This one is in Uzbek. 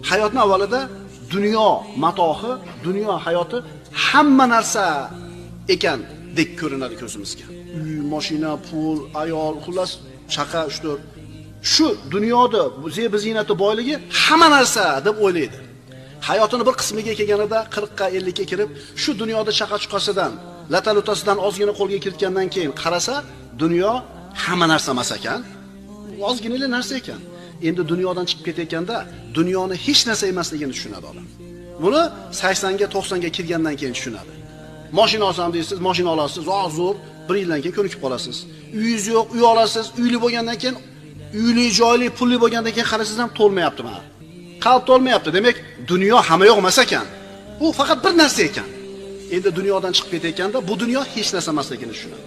hayotni avvalida dunyo matohi, dunyo hayoti hamma narsa ekandek ko'rinadi ko'zimizga. Uy, mashina, pul, ayol, xullas chaqa 3-4. Shu dunyoda zeb ziynati boyligi hamma narsa deb o'ylaydi. Hayotini bir qismiga kelganida 40 ga 50 ga kirib, shu dunyoda chaqa-chuqasidan, latalutasidan ozgina qo'lga kiritgandan keyin qarasa, dunyo hamma narsa emas ekan. Ozgina narsa ekan. Endi dunyodan chiqib ketayotganda, dunyoni hech narsa emasligini tushunadi odam. Buni 80 ga 90 ga kirgandan keyin tushunadi. Mashina olsam deysiz, mashina olasiz, zo'r, 1 yildan keyin ko'nikib qolasiz. Uyingiz yo'q, uy olasiz, uyli bo'lgandan keyin, uyli, joyli, pulli bo'lgandan keyin qarasiz ham to'lmayapti mana. Qalb to'lmayapti. Demak, dunyo hamma yo'q emas ekan. U faqat bir narsa ekan. Endi dunyodan chiqib ketayotganda, bu dunyo hech narsa emasligini tushunadi.